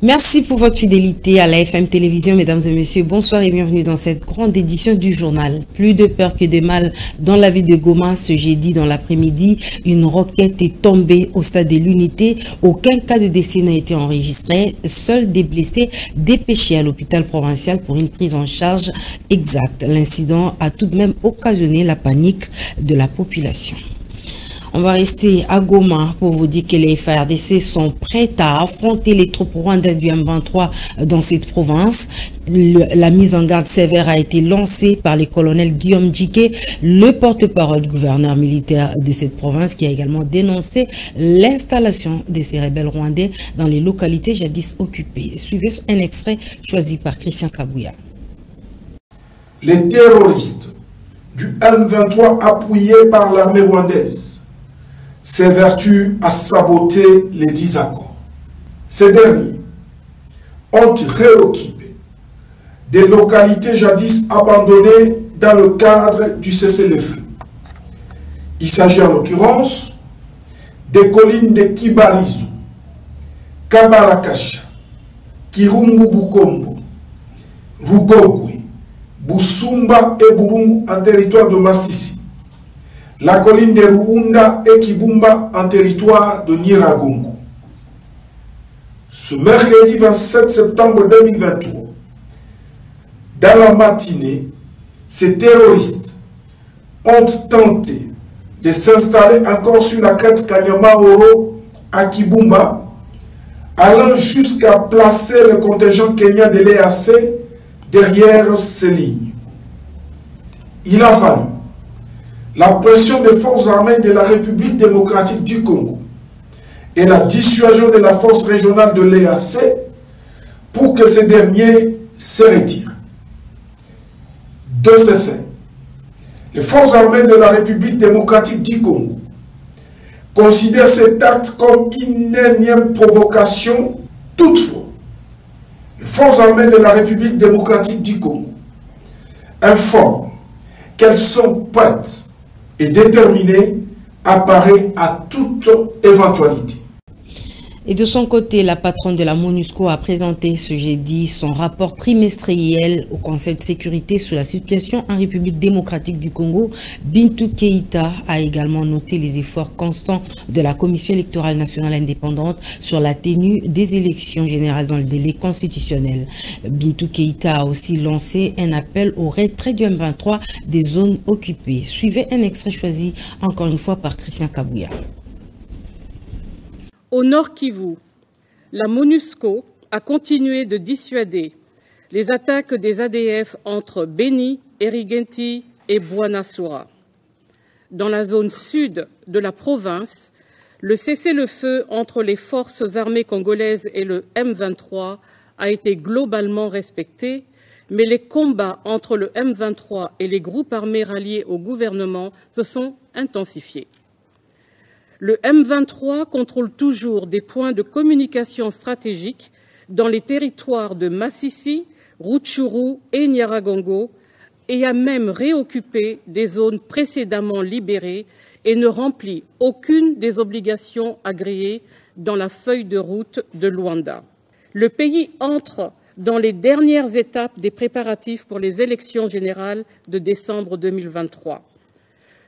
Merci pour votre fidélité à la FM Télévision, mesdames et messieurs. Bonsoir et bienvenue dans cette grande édition du journal. Plus de peur que de mal dans la ville de Goma ce jeudi dans l'après-midi. Une roquette est tombée au stade de l'unité. Aucun cas de décès n'a été enregistré. Seuls des blessés dépêchés à l'hôpital provincial pour une prise en charge exacte. L'incident a tout de même occasionné la panique de la population. On va rester à Goma pour vous dire que les FARDC sont prêts à affronter les troupes rwandaises du M23 dans cette province. La mise en garde sévère a été lancée par le colonel Guillaume Djike, le porte-parole du gouverneur militaire de cette province, qui a également dénoncé l'installation de ces rebelles rwandais dans les localités jadis occupées. Suivez un extrait choisi par Christian Kabouya. Les terroristes du M23 appuyés par l'armée rwandaise s'évertuent à saboter les 10 accords. Ces derniers ont réoccupé des localités jadis abandonnées dans le cadre du cessez-le-feu. Il s'agit en l'occurrence des collines de Kibalizu, Kabalakasha, Kirumbu-Bukombo, Rugogwe, Busumba et Burungu en territoire de Massissi, la colline de Ruunda et Kibumba en territoire de Nyiragongo. Ce mercredi 27 septembre 2023, dans la matinée, ces terroristes ont tenté de s'installer encore sur la crête Kanyama-Oro à Kibumba, allant jusqu'à placer le contingent kenyan de l'EAC derrière ces lignes. Il a fallu la pression des forces armées de la République démocratique du Congo et la dissuasion de la force régionale de l'EAC pour que ces derniers se retirent. De ce fait, les forces armées de la République démocratique du Congo considèrent cet acte comme une énième provocation. Toutefois, les forces armées de la République démocratique du Congo informent qu'elles sont prêtes et déterminées à parer à toute éventualité. Et de son côté, la patronne de la MONUSCO a présenté ce jeudi son rapport trimestriel au Conseil de sécurité sur la situation en République démocratique du Congo. Bintou Keïta a également noté les efforts constants de la Commission électorale nationale indépendante sur la tenue des élections générales dans le délai constitutionnel. Bintou Keïta a aussi lancé un appel au retrait du M23 des zones occupées. Suivez un extrait choisi encore une fois par Christian Kabouya. Au Nord Kivu, la MONUSCO a continué de dissuader les attaques des ADF entre Beni, Erigenti et Bouanasoura. Dans la zone sud de la province, le cessez-le-feu entre les forces armées congolaises et le M23 a été globalement respecté, mais les combats entre le M23 et les groupes armés ralliés au gouvernement se sont intensifiés. Le M23 contrôle toujours des points de communication stratégiques dans les territoires de Massissi, Rutshuru et Nyiragongo et a même réoccupé des zones précédemment libérées et ne remplit aucune des obligations agréées dans la feuille de route de Luanda. Le pays entre dans les dernières étapes des préparatifs pour les élections générales de décembre 2023.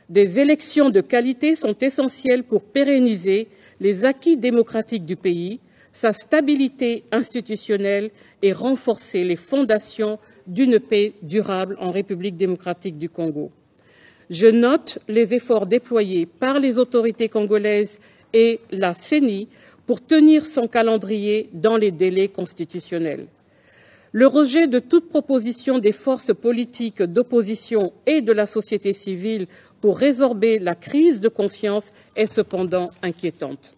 Des élections de qualité sont essentielles pour pérenniser les acquis démocratiques du pays, sa stabilité institutionnelle et renforcer les fondations d'une paix durable en République démocratique du Congo. Je note les efforts déployés par les autorités congolaises et la CENI pour tenir son calendrier dans les délais constitutionnels. Le rejet de toute proposition des forces politiques d'opposition et de la société civile pour résorber la crise de confiance est cependant inquiétante.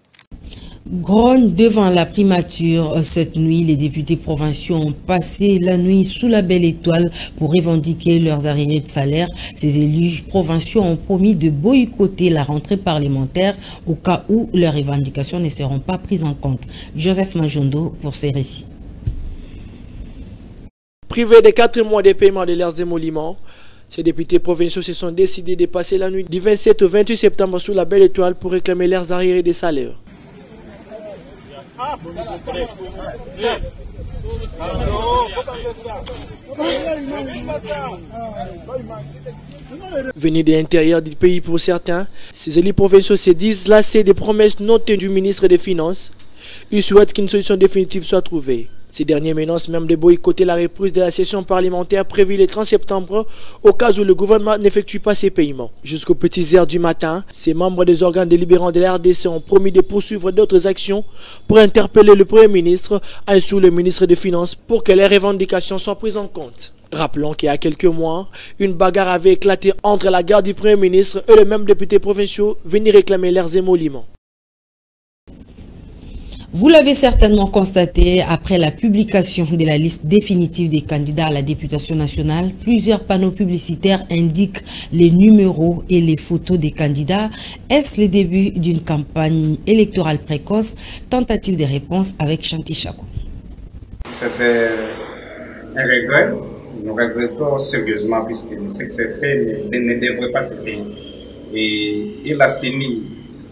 Grogne devant la primature. Cette nuit, les députés provinciaux ont passé la nuit sous la belle étoile pour revendiquer leurs arriérés de salaire. Ces élus provinciaux ont promis de boycotter la rentrée parlementaire au cas où leurs revendications ne seront pas prises en compte. Joseph Majondo pour ces récits. Privés de 4 mois de paiement de leurs émoluments, ces députés provinciaux se sont décidés de passer la nuit du 27 au 28 septembre sous la belle étoile pour réclamer leurs arriérés de salaire. Venus de l'intérieur du pays pour certains, ces élus provinciaux se disent lassés des promesses non tenues du ministre des Finances. Ils souhaitent qu'une solution définitive soit trouvée. Ces derniers menacent même de boycotter la reprise de la session parlementaire prévue le 30 septembre au cas où le gouvernement n'effectue pas ses paiements. Jusqu'aux petites heures du matin, ces membres des organes délibérants de la RDC ont promis de poursuivre d'autres actions pour interpeller le Premier ministre ainsi que le ministre des Finances pour que les revendications soient prises en compte. Rappelons qu'il y a quelques mois, une bagarre avait éclaté entre la garde du Premier ministre et le même député provinciaux venus réclamer leurs émoluments. Vous l'avez certainement constaté, après la publication de la liste définitive des candidats à la députation nationale, plusieurs panneaux publicitaires indiquent les numéros et les photos des candidats. Est-ce le début d'une campagne électorale précoce? Tentative de réponse avec Chanty Chako. C'était un regret. Nous regrettons sérieusement puisque ce qui s'est fait ne devrait pas se faire. Et la CENI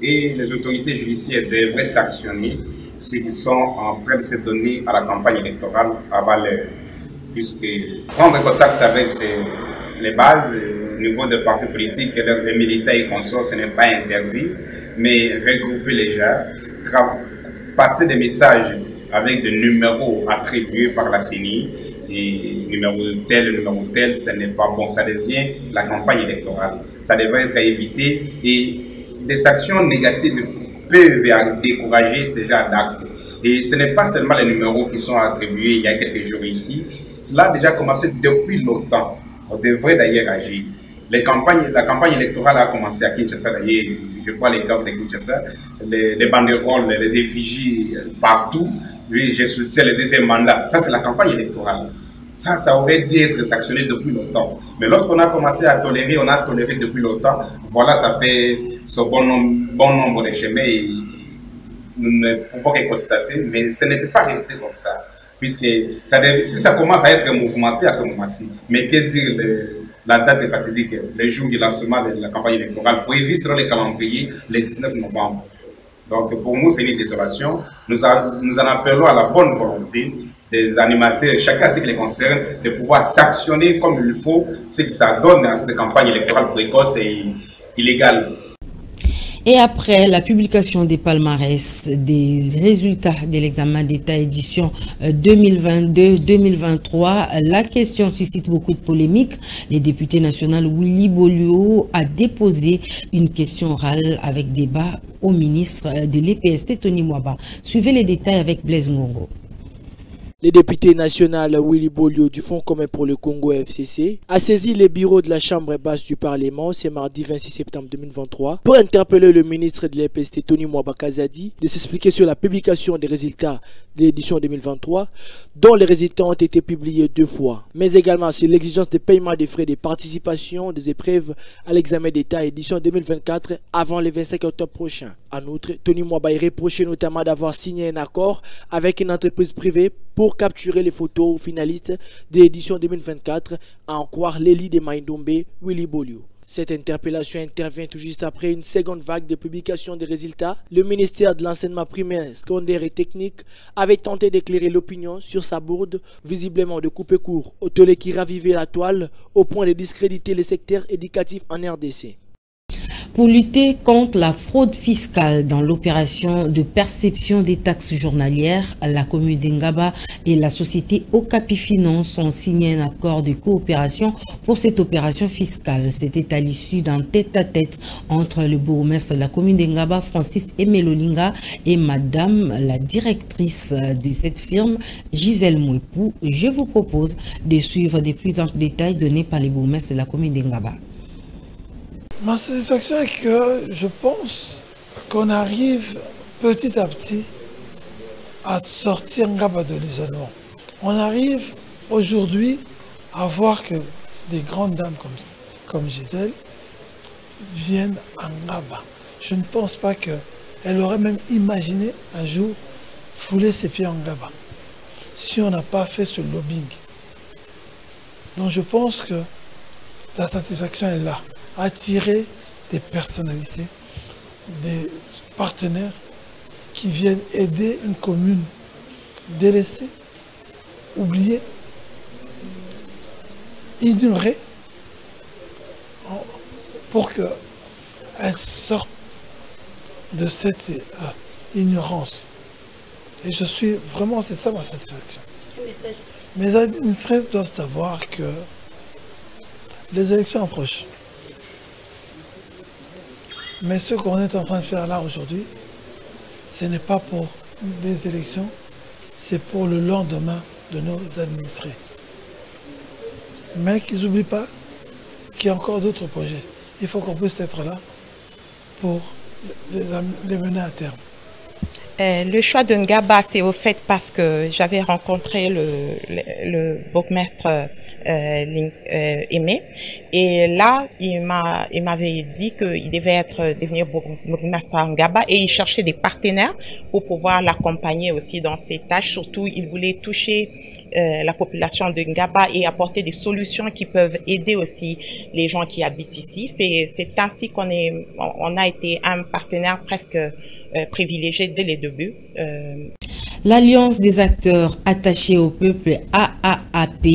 et les autorités judiciaires devraient sanctionner ceux qui sont en train de se donner à la campagne électorale avant l'heure. Puisque prendre contact avec les bases au niveau des partis politiques, les militants et consorts, ce n'est pas interdit, mais regrouper les gens, passer des messages avec des numéros attribués par la CENI, et numéro tel, ce n'est pas bon, ça devient la campagne électorale. Ça devrait être évité et des actions négatives peuvent décourager ce genre d'actes. Et ce n'est pas seulement les numéros qui sont attribués il y a quelques jours ici. Cela a déjà commencé depuis longtemps. On devrait d'ailleurs agir. La campagne électorale a commencé à Kinshasa d'ailleurs. Je vois les camps de Kinshasa, les banderoles, les effigies partout. Oui, je soutiens le deuxième mandat. Ça, c'est la campagne électorale. Ça aurait dû être sanctionné depuis longtemps. Mais lorsqu'on a commencé à tolérer, on a toléré depuis longtemps. Voilà, ça fait ce bon nombre de chemins et nous ne pouvons que constater. Mais ce ne peut pas rester comme ça. Puisque si ça commence à être mouvementé à ce moment-ci, mais que dire la date est fatidique, le jour du lancement de la campagne électorale, prévu sur le calendrier le 19 novembre. Donc pour nous, c'est une désolation. Nous en appelons à la bonne volonté des animateurs, chacun ce qui les concerne, de pouvoir sanctionner comme il faut ce qui s'adonne à cette campagne électorale précoce et illégale. Et après la publication des palmarès des résultats de l'examen d'État édition 2022-2023, la question suscite beaucoup de polémiques. Le député national Willy Bolio a déposé une question orale avec débat au ministre de l'EPST Tony Mwaba. Suivez les détails avec Blaise Ngongo. Le député national Willy Bolio du Fonds commun pour le Congo FCC a saisi les bureaux de la Chambre basse du Parlement ce mardi 26 septembre 2023 pour interpeller le ministre de l'EPST Tony Mwaba Kazadi de s'expliquer sur la publication des résultats de l'édition 2023 dont les résultats ont été publiés 2 fois, mais également sur l'exigence de paiement des frais de participation des épreuves à l'examen d'État édition 2024 avant le 25 octobre prochain. En outre, Tony Mwaba est reproché notamment d'avoir signé un accord avec une entreprise privée pour capturer les photos finalistes de l'édition 2024, à en croire l'élite de Maïndombe, Willy Bolio. Cette interpellation intervient tout juste après une seconde vague de publication des résultats. Le ministère de l'enseignement primaire, secondaire et technique avait tenté d'éclairer l'opinion sur sa bourde, visiblement de couper court au tollé qui ravivait la toile au point de discréditer le secteur éducatif en RDC. Pour lutter contre la fraude fiscale dans l'opération de perception des taxes journalières, la commune d'Ngaba et la société Okapi Finance ont signé un accord de coopération pour cette opération fiscale. C'était à l'issue d'un tête-à-tête entre le bourgmestre de la commune d'Ngaba, Francis Emelolinga, et madame la directrice de cette firme, Gisèle Mouepou. Je vous propose de suivre des plus amples détails donnés par les bourgmestres de la commune d'Ngaba. Ma satisfaction est que je pense qu'on arrive petit à petit à sortir Ngaba de l'isolement. On arrive aujourd'hui à voir que des grandes dames comme Gisèle viennent à Ngaba. Je ne pense pas qu'elle aurait même imaginé un jour fouler ses pieds en Ngaba si on n'a pas fait ce lobbying. Donc je pense que la satisfaction est là. Attirer des personnalités, des partenaires qui viennent aider une commune délaissée, oubliée, ignorée, pour qu'elle sorte de cette ignorance. Et je suis vraiment, c'est ça ma satisfaction. Mes administrés doivent savoir que les élections approchent. Mais ce qu'on est en train de faire là aujourd'hui, ce n'est pas pour des élections, c'est pour le lendemain de nos administrés. Mais qu'ils n'oublient pas qu'il y a encore d'autres projets. Il faut qu'on puisse être là pour les mener à terme. Le choix de Ngaba, c'est au fait parce que j'avais rencontré le bourgmestre Aimé, et là il m'avait dit qu'il devait devenir bourgmestre à Ngaba, et il cherchait des partenaires pour pouvoir l'accompagner aussi dans ses tâches. Surtout, il voulait toucher la population de Ngaba et apporter des solutions qui peuvent aider aussi les gens qui habitent ici. C'est ainsi qu'on a été un partenaire presque privilégié dès les débuts. L'Alliance des acteurs attachés au peuple AAAP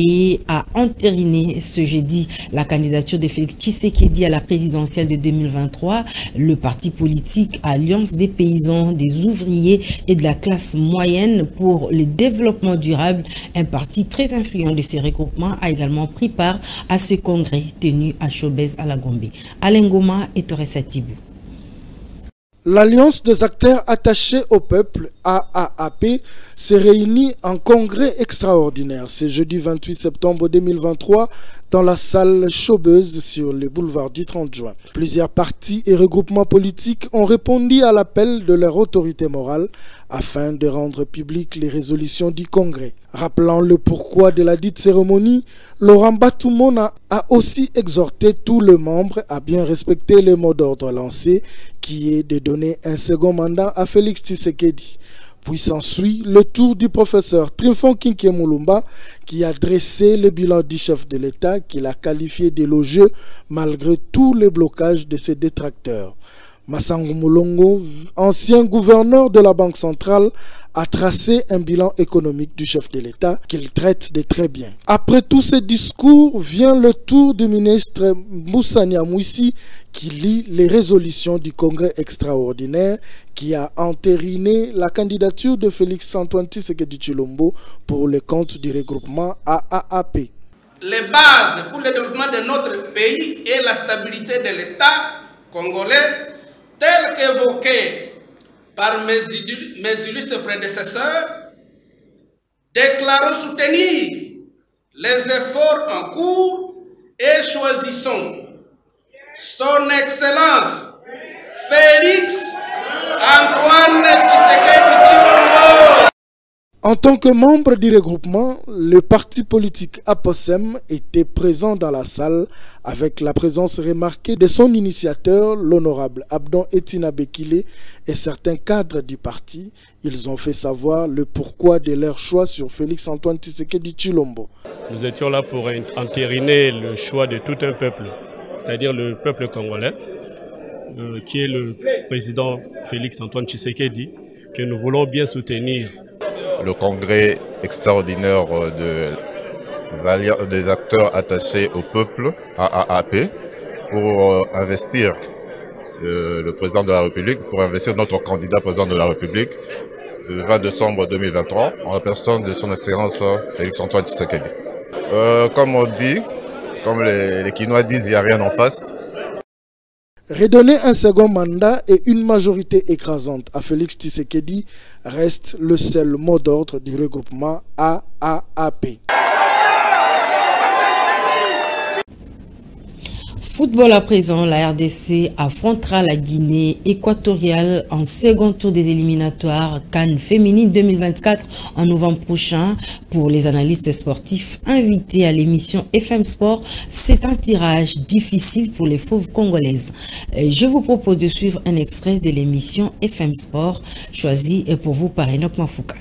a entériné ce jeudi la candidature de Félix Tshisekedi à la présidentielle de 2023. Le parti politique Alliance des paysans, des ouvriers et de la classe moyenne pour le développement durable, un parti très influent de ce regroupement, a également pris part à ce congrès tenu à Chobez à la Gombe. Alain Goma et Torres Atibou. L'Alliance des acteurs attachés au peuple, AAAP, s'est réunie en congrès extraordinaire ce jeudi 28 septembre 2023 dans la salle Chaubeuse sur le boulevard du 30 juin. Plusieurs partis et regroupements politiques ont répondu à l'appel de leur autorité morale afin de rendre publiques les résolutions du congrès. Rappelant le pourquoi de la dite cérémonie, Laurent Batoumona a aussi exhorté tous les membres à bien respecter les mots d'ordre lancés, qui est de donner un second mandat à Félix Tshisekedi. Puis s'ensuit le tour du professeur Trimphon Kinké Moulumba, qui a dressé le bilan du chef de l'État, qu'il a qualifié d'élogieux malgré tous les blocages de ses détracteurs. Massango Moulongo, ancien gouverneur de la Banque centrale, a tracé un bilan économique du chef de l'État qu'il traite de très bien. Après tous ces discours, vient le tour du ministre Moussa Niamouissi qui lit les résolutions du congrès extraordinaire qui a entériné la candidature de Félix Antoine Tshisekedi Tshilombo pour le compte du regroupement AAAP. Les bases pour le développement de notre pays et la stabilité de l'État congolais, telles qu'évoquées par mes illustres prédécesseurs, déclarons soutenir les efforts en cours et choisissons son Excellence Félix Antoine Tshisekedi Tshilombo. En tant que membre du regroupement, le parti politique APOSEM était présent dans la salle avec la présence remarquée de son initiateur, l'honorable Abdon Etina Bekile, et certains cadres du parti. Ils ont fait savoir le pourquoi de leur choix sur Félix Antoine Tshisekedi Tshilombo. Nous étions là pour entériner le choix de tout un peuple, c'est-à-dire le peuple congolais, qui est le président Félix Antoine Tshisekedi, que nous voulons bien soutenir. Le congrès extraordinaire des acteurs attachés au peuple, AAAP, pour investir le président de la République, pour investir notre candidat président de la République, le 20 décembre 2023, en la personne de son Excellence Félix Antoine Tshisekedi. Comme on dit, comme les Quinois disent, il n'y a rien en face. Redonner un second mandat et une majorité écrasante à Félix Tshisekedi reste le seul mot d'ordre du regroupement AAAP. Football à présent, la RDC affrontera la Guinée équatoriale en second tour des éliminatoires CAN féminine 2024 en novembre prochain. Pour les analystes sportifs invités à l'émission FM Sport, c'est un tirage difficile pour les fauves congolaises. Je vous propose de suivre un extrait de l'émission FM Sport choisi pour vous par Enoch Mafouka.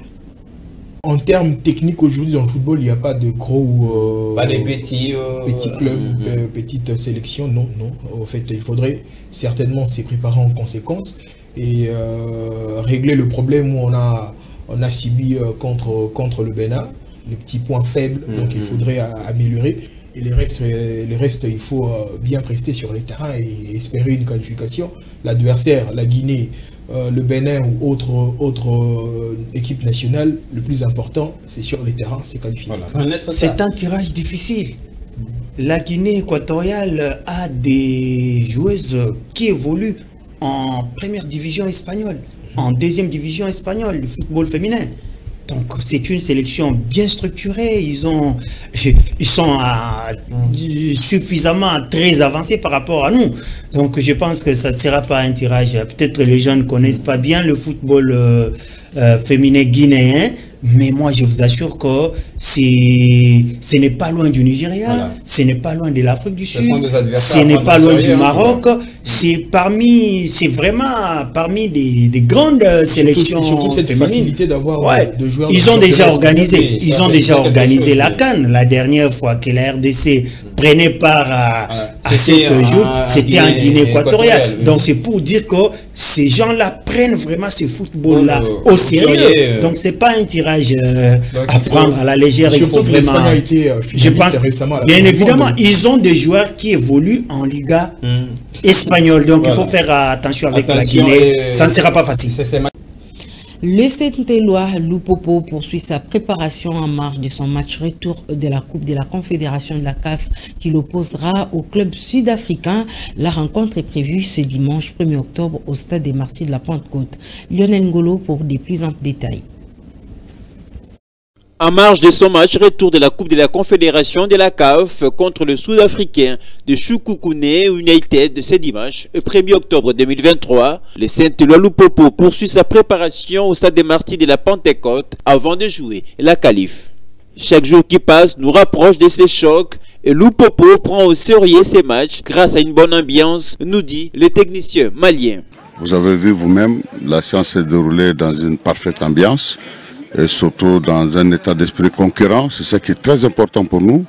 En termes techniques, aujourd'hui dans le football, il n'y a pas de gros... pas de petits clubs, petites sélections, non. En fait, il faudrait certainement s'y préparer en conséquence. et régler le problème où on a subi contre le Bénin, les petits points faibles, donc il faudrait améliorer. Et les restes, il faut bien rester sur les terrains et espérer une qualification. L'adversaire, la Guinée, le Bénin ou autre équipe nationale, le plus important, c'est sur les terrains, c'est qualifié. Voilà. C'est un tirage difficile. La Guinée équatoriale a des joueuses qui évoluent en première division espagnole, en deuxième division espagnole du football féminin. Donc c'est une sélection bien structurée, ils sont suffisamment très avancés par rapport à nous. Donc je pense que ça ne sera pas un tirage. Peut-être les gens ne connaissent pas bien le football féminin guinéen, mais moi je vous assure que ce n'est pas loin du Nigeria, voilà. Ce n'est pas loin de l'Afrique du Sud, ce n'est pas loin du Maroc, c'est vraiment parmi des grandes sélections surtout cette féminines. Facilité d'avoir de joueurs. Ils ont déjà organisé la CAN. La dernière fois que la RDC prenait part à cette jour, c'était en Guinée équatoriale. Donc c'est pour dire que ces gens-là prennent vraiment ce football-là au sérieux. Donc c'est pas un tirage à prendre à la légère. Il faut vraiment. Je pense bien évidemment, ils ont des joueurs qui évoluent en Liga espagnole. Donc il faut faire attention avec la Guinée. Ça ne sera pas facile. Le Saint-Éloi Lupopo poursuit sa préparation en marge de son match retour de la Coupe de la Confédération de la CAF qui l'opposera au club sud-africain. La rencontre est prévue ce dimanche 1er octobre au stade des Martyrs de la Pentecôte. Lionel Ngolo pour des plus amples détails. En marge de son match retour de la Coupe de la Confédération de la CAF contre le Sud-Africain de Chukukune United ce dimanche, le 1er octobre 2023, le Saint-Éloi Lupopo poursuit sa préparation au stade des Martyrs de la Pentecôte avant de jouer la qualif. Chaque jour qui passe nous rapproche de ces chocs et Lupopo prend au sérieux ces matchs grâce à une bonne ambiance, nous dit le technicien malien. Vous avez vu vous-même, la séance s'est déroulée dans une parfaite ambiance. Et surtout dans un état d'esprit concurrent, c'est ça qui est très important pour nous.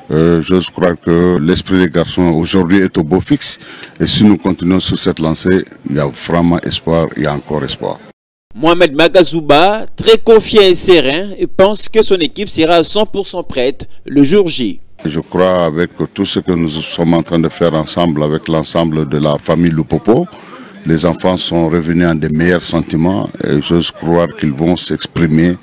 Je crois que l'esprit des garçons aujourd'hui est au beau fixe. Et si nous continuons sur cette lancée, il y a vraiment espoir, il y a encore espoir. Mohamed Magazouba, très confiant et serein, pense que son équipe sera à 100% prête le jour J. Je crois avec tout ce que nous sommes en train de faire ensemble avec l'ensemble de la famille Lupopo, les enfants sont revenus en des meilleurs sentiments et j'ose croire qu'ils vont s'exprimer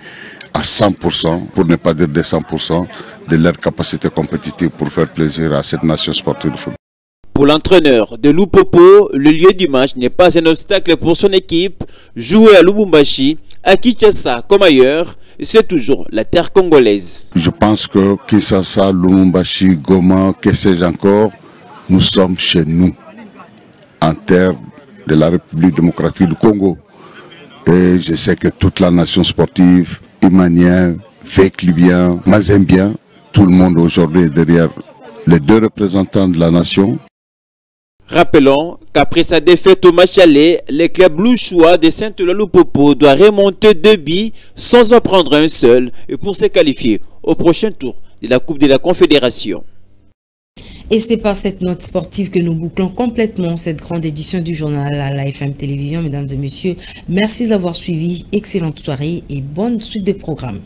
à 100%, pour ne pas dire des 100%, de leur capacité compétitive pour faire plaisir à cette nation sportive de football. Pour l'entraîneur de Lupopo, le lieu du match n'est pas un obstacle pour son équipe. Jouer à Lubumbashi, à Kinshasa comme ailleurs, c'est toujours la terre congolaise. Je pense que Kinshasa, Lubumbashi, Goma, que sais-je encore, nous sommes chez nous, en terre de la République démocratique du Congo. Et je sais que toute la nation sportive, Imanien, Fek-Libyen, Mazembien, tout le monde aujourd'hui est derrière les deux représentants de la nation. Rappelons qu'après sa défaite au match aller, le club louchois de Saint-Éloi Lupopo doit remonter 2 buts sans en prendre un seul et pour se qualifier au prochain tour de la Coupe de la Confédération. Et c'est par cette note sportive que nous bouclons complètement cette grande édition du journal à la FM Télévision. Mesdames et messieurs, merci d'avoir suivi. Excellente soirée et bonne suite de programme.